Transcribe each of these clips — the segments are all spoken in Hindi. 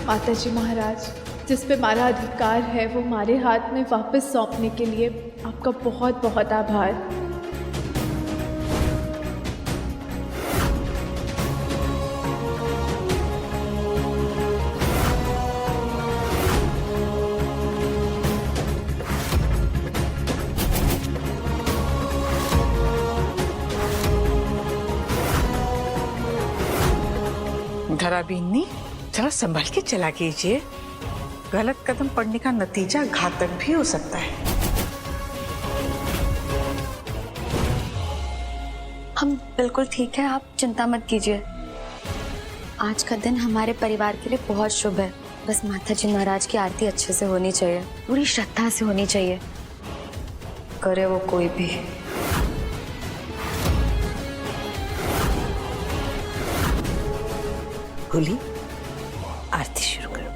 माताजी महाराज, जिस पे हमारा अधिकार है वो हमारे हाथ में वापस सौंपने के लिए आपका बहुत बहुत आभार। धरा बीनी, जरा संभल के चला कीजिए। गलत कदम पड़ने का नतीजा घातक भी हो सकता है। हम बिल्कुल ठीक है, आप चिंता मत कीजिए। आज का दिन हमारे परिवार के लिए बहुत शुभ है। बस माताजी महाराज की आरती अच्छे से होनी चाहिए, पूरी श्रद्धा से होनी चाहिए, करे वो कोई भी। भूली, आरती शुरू करो।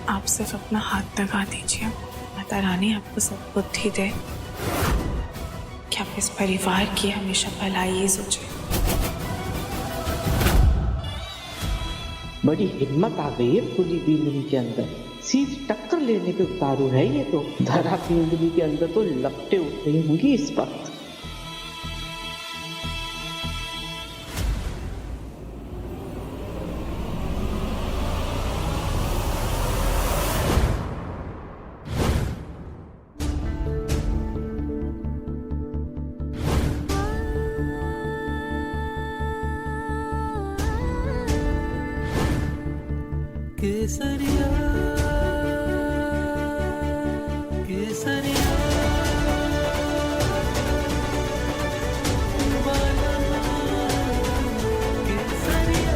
आप सिर्फ अपना हाथ लगा दीजिए, माता रानी आपको सब बुद्धि दे कि आप इस परिवार की हमेशा भलाई ही सोचें। बड़ी हिम्मत आ गई है फूली बींदनी के अंदर, सीधी टक्कर लेने पे उतारू है ये तो। धरा बींदनी के अंदर तो लपटे उठ रही होंगी इस वक्त। केसरिया केसरिया केसरिया।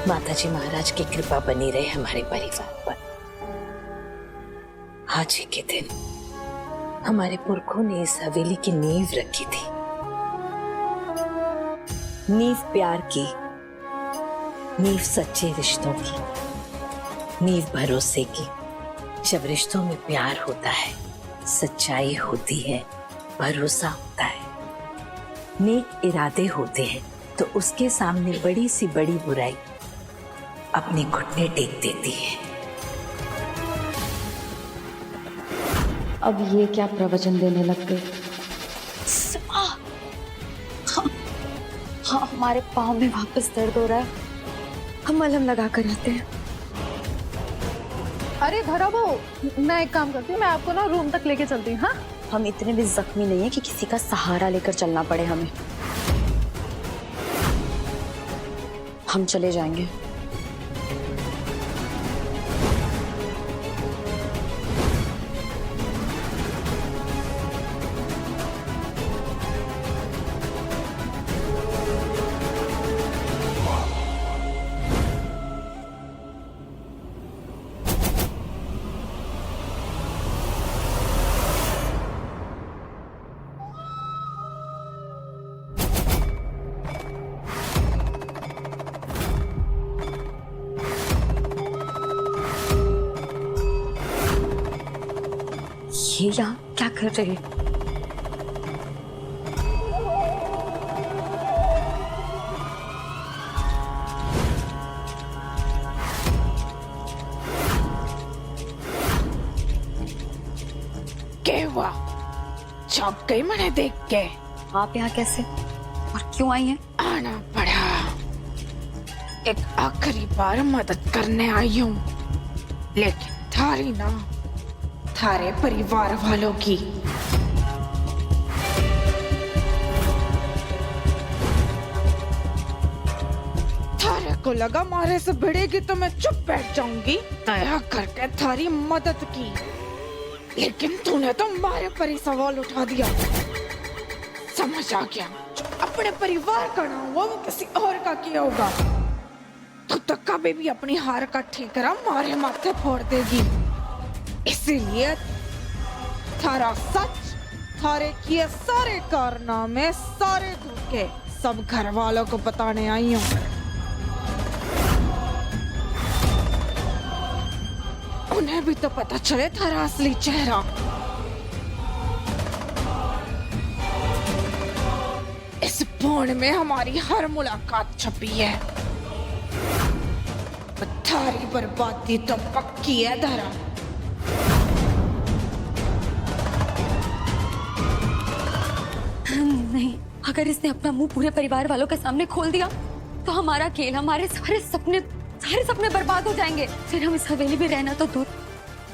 माताजी महाराज की कृपा बनी रहे हमारे परिवार पर। आज ही के दिन हमारे पुरखों ने इस हवेली की नींव रखी थी। नींव प्यार की, नींव सच्चे रिश्तों की, नींव भरोसे की। जब रिश्तों में प्यार होता है, सच्चाई होती है, भरोसा होता है, नेक इरादे होते हैं, तो उसके सामने बड़ी सी बड़ी बुराई अपने घुटने टेक देती है। अब ये क्या प्रवचन देने लग गए? हाँ, हमारे पाँव में वापस दर्द हो रहा है, हम मलहम लगा कर आते हैं। अरे धरा वो, मैं एक काम करती हूँ, मैं आपको ना रूम तक लेके चलती हूँ। हाँ, हम इतने भी जख्मी नहीं है कि किसी का सहारा लेकर चलना पड़े हमें। हम चले जाएंगे। ये यहाँ क्या कर रहे हैं? हुआ? चौंक गई मैंने देख के। आप यहाँ कैसे और क्यों आई हैं? आना पड़ा, एक आखिरी बार मदद करने आई हूँ, लेकिन थारी ना, थारे परिवार वालों की। थारे को लगा मारे से भिड़ेगी तो मैं चुप बैठ जाऊंगी, दया करके थारी मदद की, लेकिन तूने तो मारे पर ही सवाल उठा दिया। समझ आ गया, जो अपने परिवार का ना हुआ वो किसी और का किया होगा। तू तो कभी भी अपनी हार का ठिकरा मारे माथे फोड़ देगी। इसीलिए थारा सच, थारे किए सारे कारनामे, सारे धोखे सब घर वालों को बताने आई हूँ। उन्हें भी तो पता चले थारा असली चेहरा। इस फोन में हमारी हर मुलाकात छपी है। थारी बर्बादी तो पक्की है धरा। नहीं, अगर इसने अपना मुंह पूरे परिवार वालों के सामने खोल दिया तो हमारा खेल, हमारे सारे सपने बर्बाद हो जाएंगे। फिर हम इस हवेली में रहना तो दूर,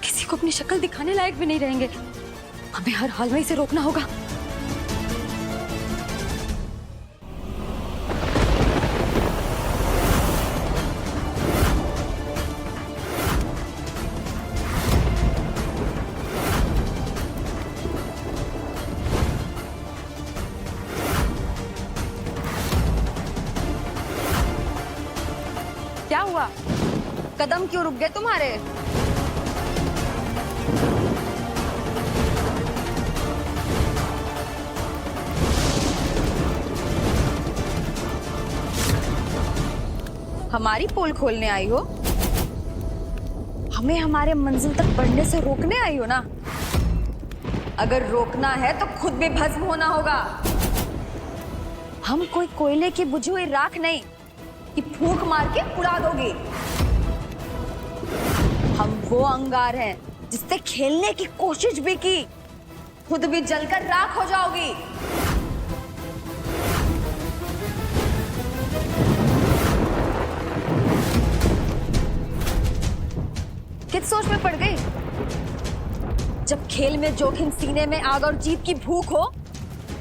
किसी को अपनी शक्ल दिखाने लायक भी नहीं रहेंगे। हमें हर हाल में इसे रोकना होगा। क्या हुआ? कदम क्यों रुक गए तुम्हारे? हमारी पोल खोलने आई हो? हमें हमारे मंजिल तक बढ़ने से रोकने आई हो ना? अगर रोकना है तो खुद भी भस्म होना होगा। हम कोई कोयले की बुझी हुई राख नहीं कि फूंक मार के उड़ा दोगी। हम वो अंगार हैं जिससे खेलने की कोशिश भी की, खुद भी जलकर राख हो जाओगी। किस सोच में पड़ गई? जब खेल में जोखिम, सीने में आग और जीत की भूख हो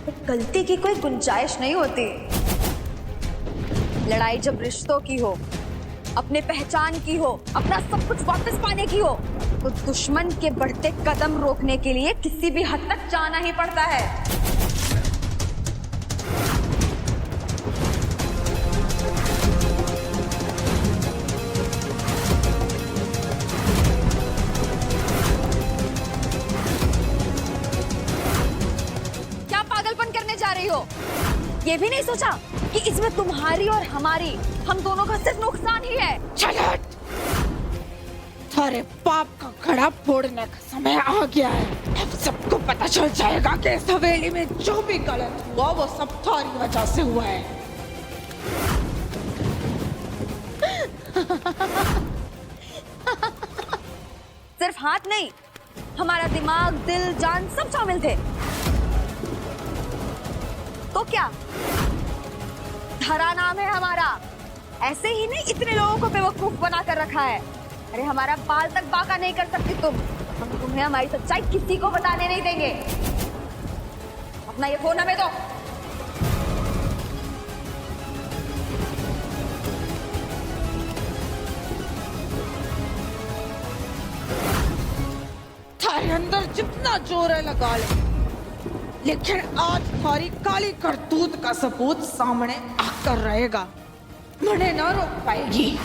तो गलती की कोई गुंजाइश नहीं होती। लड़ाई जब रिश्तों की हो, अपने पहचान की हो, अपना सब कुछ वापस पाने की हो, तो दुश्मन के बढ़ते कदम रोकने के लिए किसी भी हद तक जाना ही पड़ता है। क्या पागलपन करने जा रही हो? ये भी नहीं सोचा कि इसमें तुम्हारी और हमारी, हम दोनों का सिर्फ नुकसान ही है। चल हट। थारे पाप का घड़ा फोड़ने का समय आ गया है। अब सबको पता चल जाएगा कि इस हवेली में जो भी गलत हुआ वो सब थारी वजह से हुआ है। सिर्फ हाथ नहीं, हमारा दिमाग, दिल, जान सब शामिल थे। तो क्या? धरा नाम है हमारा। ऐसे ही नहीं इतने लोगों को बेवकूफ बना कर रखा है। अरे हमारा बाल तक बाका नहीं कर सकती तुम। हम तुम्हें हमारी सच्चाई किसी को बताने नहीं देंगे। अपना ये फोन हमें दो। थारे अंदर जितना जोर है लगा ले, लेकिन आज थारी काली करतूत का सबूत सामने आकर रहेगा। मुझे ना रोक पाएगी।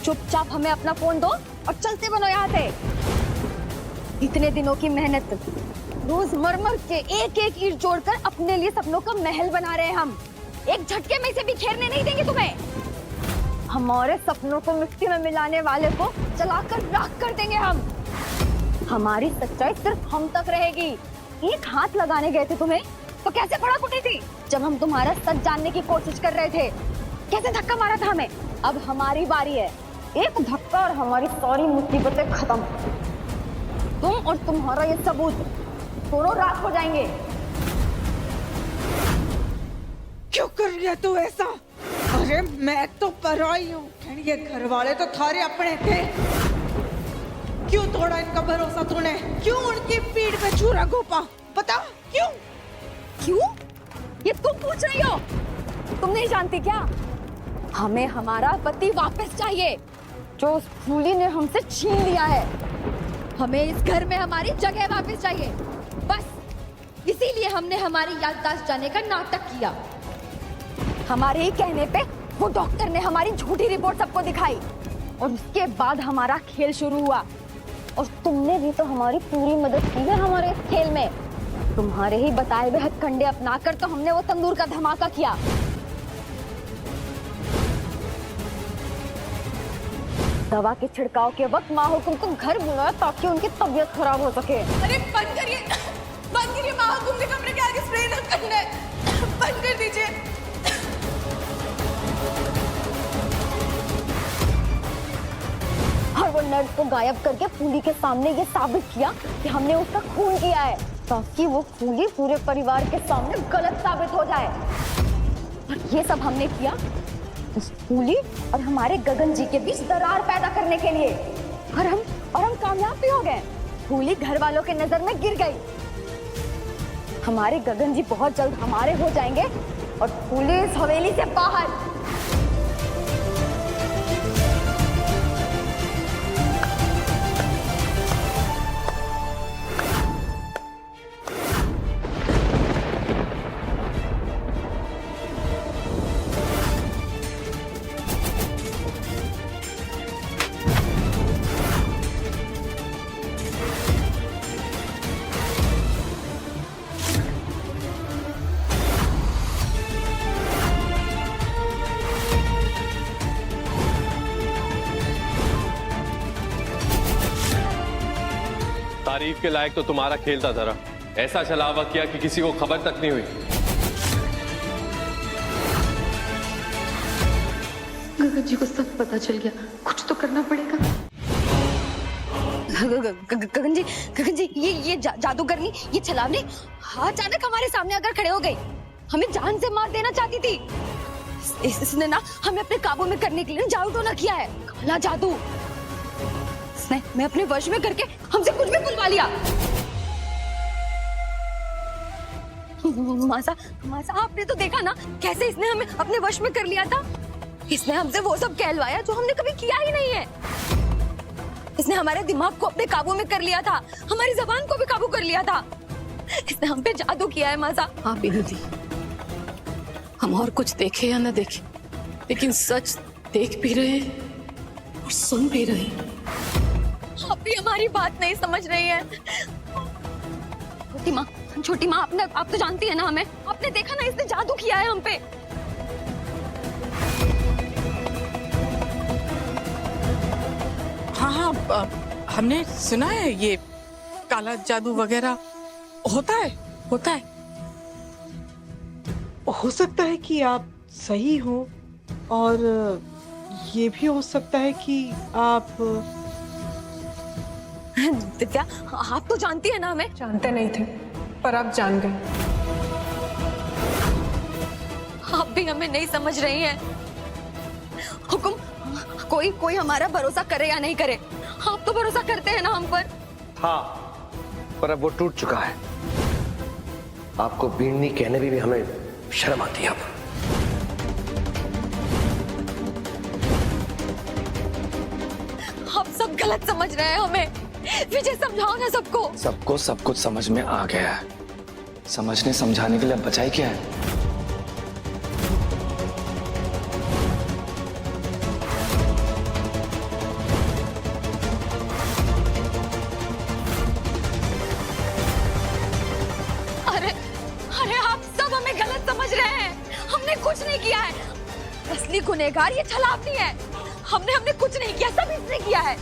चुपचाप हमें अपना फोन दो और चलते बनो यहाँ से। इतने दिनों की मेहनत, रोज मर के एक एक ईंट जोड़कर अपने लिए सपनों का महल बना रहे हैं हम। एक झटके में इसे बिखेरने नहीं देंगे तुम्हें। हम हमारे सपनों को मिट्टी में मिलाने वाले को जलाकर राख कर देंगे हम। हमारी सच्चाई सिर्फ हम तक रहेगी। एक हाथ लगाने गए थे तुम्हें तो कैसे पड़ा कुटी थी? जब हम तुम्हारा सच जानने की कोशिश कर रहे थे कैसे धक्का मारा था हमें? अब हमारी बारी है। एक धक्का और हमारी सारी मुसीबतें खत्म। तुम और तुम्हारा ये सबूत दोनों राख हो जाएंगे। क्यों कर रही है तू ऐसा? अरे मैं तो पराई हूँ, ये घर वाले तो थारे अपने थे। क्यों तोड़ा इनका भरोसा तूने? क्यों उनकी पीठ पे छुरा घोपा? बता क्यों? क्यों? ये तुम पूछ रही हो? तुम नहीं जानती क्या? हमें हमारा पति वापस चाहिए जो उस फूली ने हमसे छीन लिया है। हमें इस घर में हमारी जगह वापस चाहिए। बस इसीलिए हमने हमारी याददाश्त जाने का नाटक किया। हमारे ही कहने पे वो डॉक्टर ने हमारी झूठी रिपोर्ट सबको दिखाई और उसके बाद हमारा खेल शुरू हुआ। और तुमने भी तो हमारी पूरी मदद की है हमारे इस खेल में। तुम्हारे ही बताए हुए हथकंडे अपनाकर तो हमने वो तंदूर का धमाका किया। दवा के छिड़काव के वक्त माँ हुकुम को घर बुलाया ताकि उनकी तबीयत खराब हो सके। अरे बंद करिए माँ हुकुम के कमरे के आगे स्प्रे न करना है। बंद कर दीजिए। और वो नर्स को गायब करके फूली के सामने ये साबित किया कि हमने उसका खून किया है ताकि वो फूली पूरे परिवार के सामने गलत साबित हो जाए। और ये सब हमने किया उस फूली और हमारे गगन जी के बीच दरार पैदा करने के लिए। और हम कामयाब भी हो गए। फूली घर वालों के नजर में गिर गई। हमारे गगन जी बहुत जल्द हमारे हो जाएंगे और फूली इस हवेली से बाहर। तारीफ के लायक तो तुम्हारा खेल था जरा। ऐसा छलावा किया कि किसी को खबर तक नहीं हुई। गगन जी को सब पता चल गया, कुछ तो करना पड़ेगा। गगन जी ये जादूगरनी, ये छलावनी अचानक हमारे सामने आकर खड़े हो गई। हमें जान से मार देना चाहती थी। इसने ना हमें अपने काबू में करने के लिए जादू टोना किया है, काला जादू। इसने मैं अपने वश में करके हमसे कुछ भी बुलवा लिया। मासा आपने तो देखा ना कैसे इसने हमें अपने वश में कर लिया था। इसने हमसे वो सब कहलवाया जो हमने कभी किया ही नहीं है। इसने हमारे दिमाग को अपने काबू में कर लिया था, हमारी जबान को भी काबू कर लिया था। इसने हम पे जादू किया है मासा। हाँ बिल्कुल, हम और कुछ देखे या न देखे लेकिन सच देख भी रहे और सुन भी रहे। आप भी हमारी बात नहीं समझ रही है। छोटी माँ आप तो जानती है ना हमें। आपने देखा ना इसने जादू किया है हम पे। हाँ हमने सुना है ये काला जादू वगैरह होता है। हो सकता है कि आप सही हो और ये भी हो सकता है कि आप दिव्या, आप तो जानती है ना हमें। जानते नहीं थे पर आप जान गए। आप भी हमें नहीं समझ रही हैं। हुकुम, कोई हमारा भरोसा करे या नहीं करे, आप तो भरोसा करते हैं ना हम पर। हाँ, पर अब वो टूट चुका है। आपको बीड़नी कहने भी हमें शर्म आती है। अब आप सब गलत समझ रहे हैं हमें। विजय समझाओ ना सबको। सबको सब कुछ समझ में आ गया है। समझने समझाने के लिए अब बचाई क्या है? अरे आप सब हमें गलत समझ रहे हैं। हमने कुछ नहीं किया है। असली गुनहगार ये छलावनी है। हमने कुछ नहीं किया, सब इसने किया है।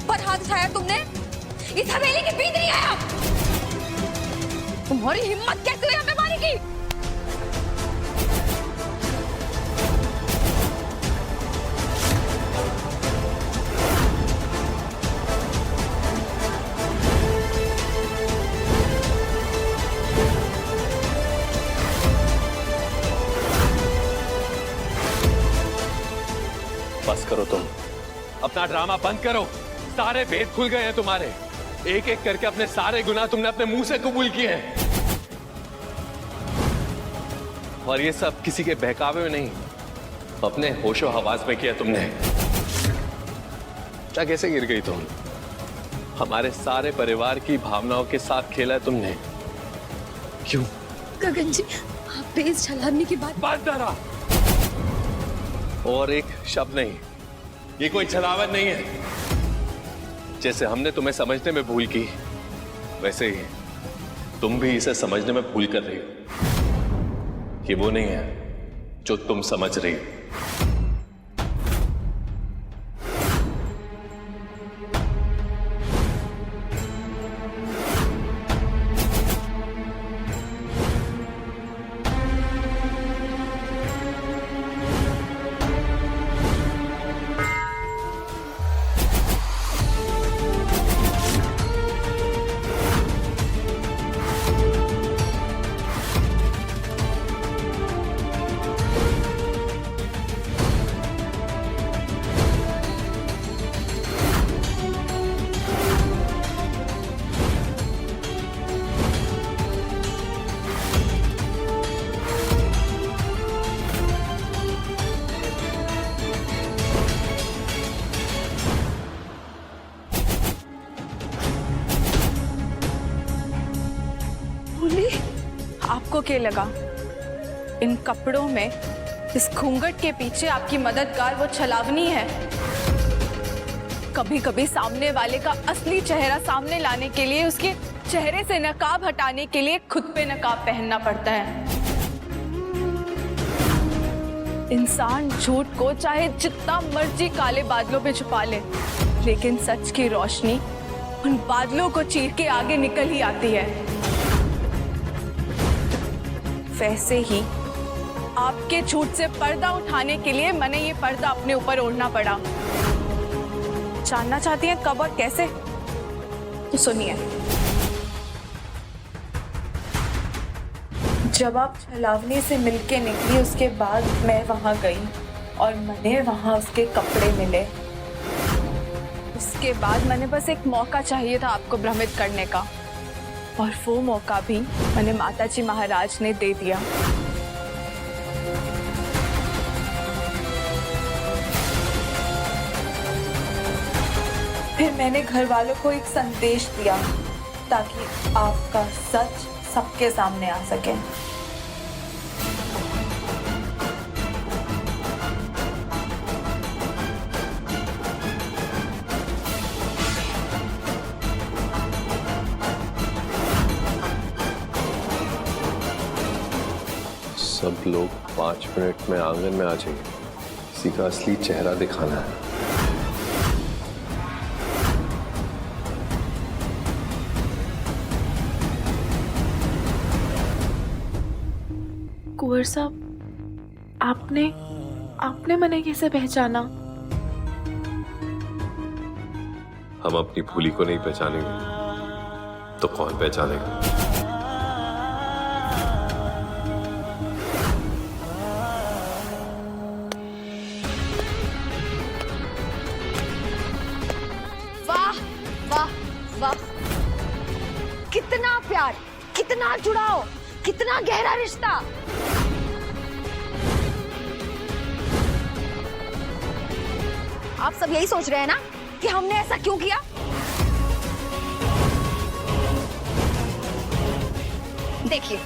पर हाथ उठाया तुमने, इस हवेली के भीतर ही आया। तुम्हारी हिम्मत कैसे हुई हमें मारने की? बस करो तुम, अपना ड्रामा बंद करो। सारे भेद खुल गए हैं तुम्हारे। एक एक करके अपने सारे गुनाह तुमने अपने मुंह से कबूल किए हैं, और ये सब किसी के बहकावे में नहीं, अपने होशो हवास में किया तुमने। क्या कैसे गिर गई तुम? हमारे सारे परिवार की भावनाओं के साथ खेला है तुमने। क्यों? गगन जी, आप पे इस छलावनी की बात डरा और एक शब्द नहीं, ये कोई छलावत नहीं है। जैसे हमने तुम्हें समझने में भूल की, वैसे ही तुम भी इसे समझने में भूल कर रही हो। कि वो नहीं है जो तुम समझ रही हो। आपको क्या लगा इन कपड़ों में, इस घूंघट के पीछे आपकी मददगार वो छलावनी है? कभी कभी सामने वाले का असली चेहरा सामने लाने के लिए उसके चेहरे से नकाब हटाने के लिए खुद पे नकाब पहनना पड़ता है। इंसान झूठ को चाहे जितना मर्जी काले बादलों में छुपा ले, लेकिन सच की रोशनी उन बादलों को चीर के आगे निकल ही आती है। वैसे ही आपके झूठ से पर्दा उठाने के लिए मैंने ये पर्दा अपने ऊपर ओढ़ना पड़ा। जानना चाहती हैं कब और कैसे? तो सुनिए। जब आप छलावनी से मिलके निकली, उसके बाद मैं वहां गई और मैंने वहां उसके कपड़े मिले। उसके बाद मैंने बस एक मौका चाहिए था आपको भ्रमित करने का, और वो मौका भी मैंने माताजी महाराज ने दे दिया। फिर मैंने घर वालों को एक संदेश दिया ताकि आपका सच सबके सामने आ सके। सब लोग 5 मिनट में आंगन में आ जाइए, किसी का असली चेहरा दिखाना है। कुंवर साहब, आपने मैंने कैसे पहचाना? हम अपनी भूली को नहीं पहचानेंगे तो कौन पहचानेगा? कितना प्यार, कितना जुड़ाव, कितना गहरा रिश्ता। आप सब यही सोच रहे हैं ना कि हमने ऐसा क्यों किया? देखिए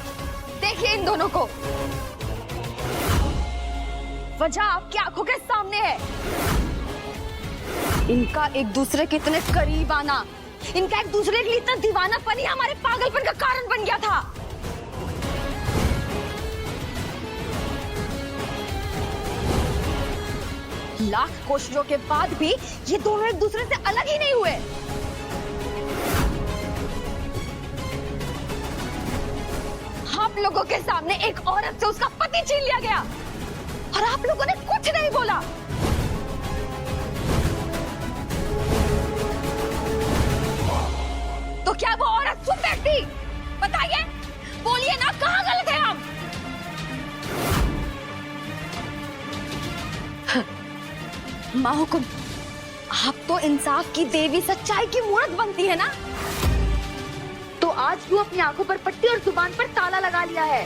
देखिए इन दोनों को, वजह आपकी आंखों के सामने है। इनका एक दूसरे के इतने करीब आना, इनका एक दूसरे के लिए इतना दीवानापन ही हमारे पागलपन का कारण बन गया था। लाख कोशिशों के बाद भी ये दोनों एक दूसरे से अलग ही नहीं हुए। आप लोगों के सामने एक औरत से उसका पति छीन लिया गया और आप लोगों ने कुछ नहीं बोला। तो क्या वो औरत चुप बैठती? बताइए, बोलिए ना, कहाँ गलत है हम? माँ हुकुम, आप तो इंसाफ की देवी, सच्चाई की मूरत बनती है ना, तो आज क्यों अपनी आंखों पर पट्टी और जुबान पर ताला लगा लिया है?